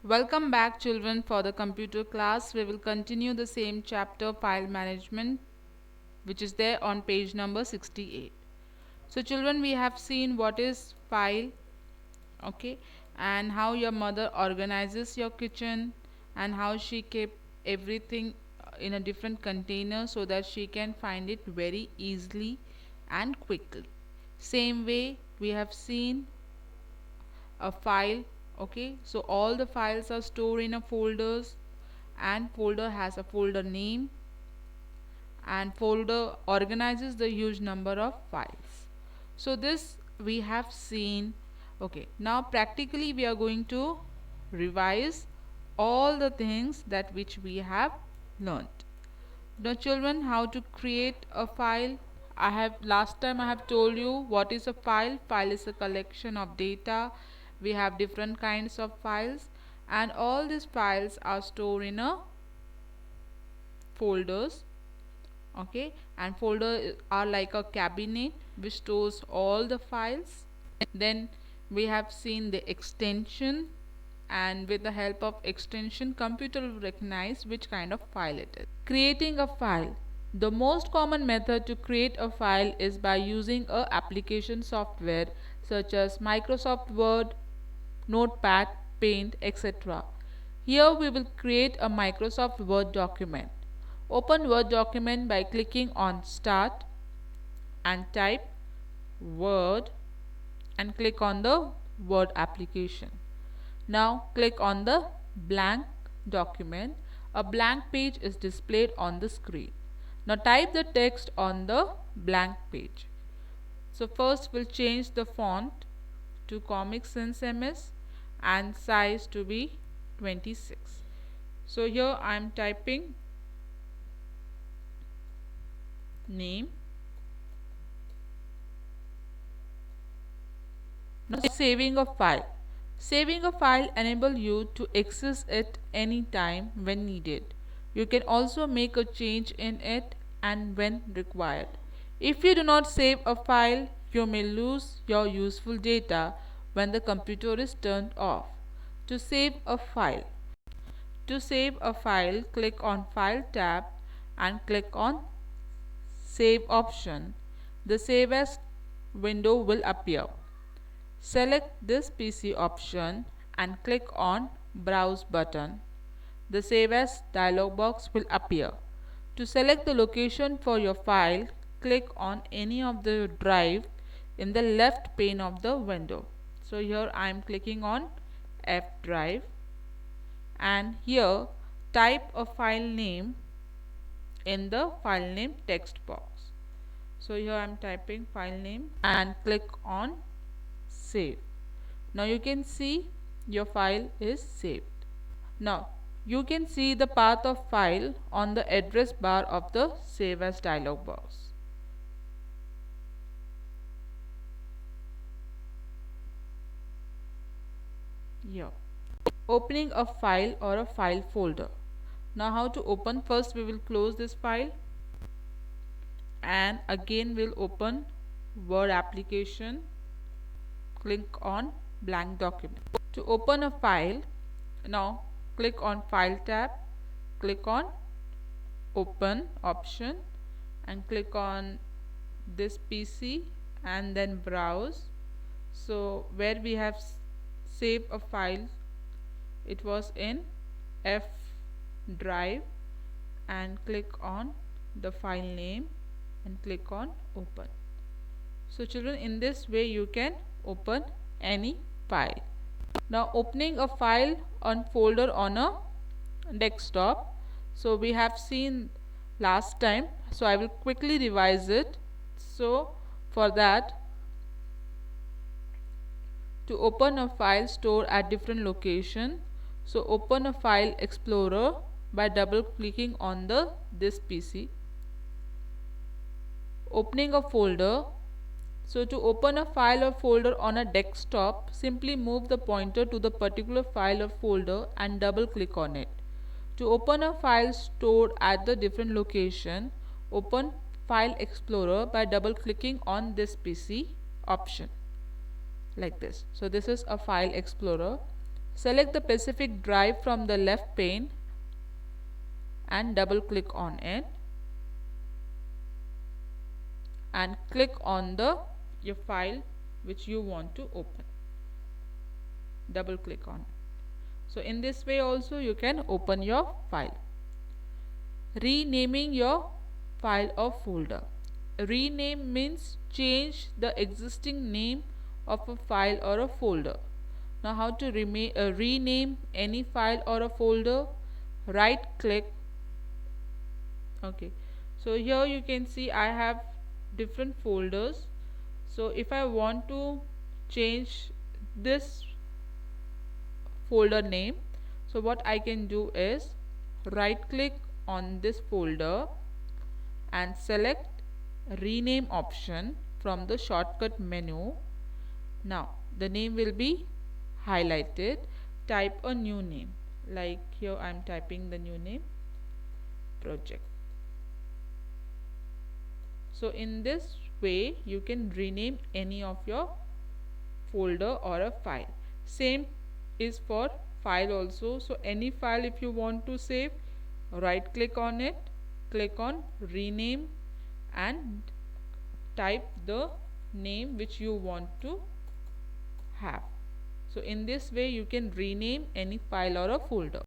Welcome back, children, for the computer class. We will continue the same chapter, file management, which is there on page number 68. So, children, we have seen what is file, okay, and how your mother organizes your kitchen and how she kept everything in a different container so that she can find it very easily and quickly. Same way, we have seen a file. Okay, so all the files are stored in a folders, and folder has a folder name, and folder organizes the huge number of files. So this we have seen. Okay, now practically we are going to revise all the things that which we have learnt. Now children, how to create a file? I have last time I have told you what is a file. File is a collection of data. We have different kinds of files, and all these files are stored in a folders. Okay, and folder are like a cabinet which stores all the files. Then we have seen the extension, and with the help of extension computer will recognize which kind of file it is. Creating a file. The most common method to create a file is by using a application software such as Microsoft Word, Notepad, Paint, etc. Here we will create a Microsoft Word document. Open Word document by clicking on Start and type Word and click on the Word application. Now click on the blank document. A blank page is displayed on the screen. Now type the text on the blank page. So first we'll change the font to Comic Sans MS and size to be 26. So here I am typing name. Now saving a file. Saving a file enables you to access it anytime when needed. You can also make a change in it and when required. If you do not save a file, you may lose your useful data when the computer is turned off. To save a file. To save a file, click on File tab and click on Save option. The Save As window will appear. Select this PC option and click on Browse button. The Save As dialog box will appear. To select the location for your file, click on any of the drive in the left pane of the window. So here I am clicking on F drive, and here type a file name in the file name text box. So here I am typing file name and click on save. Now you can see your file is saved. Now you can see the path of file on the address bar of the Save As dialog box. Here, opening a file or a file folder. Now how to open? First we will close this file and again we'll open Word application. Click on blank document. To open a file, now click on File tab, click on Open option and click on this PC and then Browse. So where we have saved a file, it was in F drive, and click on the file name and click on Open. So children, in this way you can open any file. Now opening a file on folder on a desktop. So we have seen last time, so I will quickly revise it. So for that, to open a file stored at different location, so open a file explorer by double clicking on this PC. Opening a folder. So to open a file or folder on a desktop, simply move the pointer to the particular file or folder and double click on it. To open a file stored at the different location, open File Explorer by double clicking on this PC option like this. So this is a File Explorer. Select the specific drive from the left pane and double click on it and click on your file which you want to open. Double click on it. So in this way also you can open your file. Renaming your file or folder. Rename means change the existing name of a file or a folder. Now how to rename any file or a folder? Right click. Okay, so here you can see I have different folders. So if I want to change this folder name, so what I can do is right click on this folder and select rename option from the shortcut menu. Now the name will be highlighted. Type a new name, like here I am typing the new name, project. So in this way you can rename any of your folder or a file. Same is for file also. So any file if you want to save, right click on it, click on rename and type the name which you want to have. So in this way you can rename any file or a folder.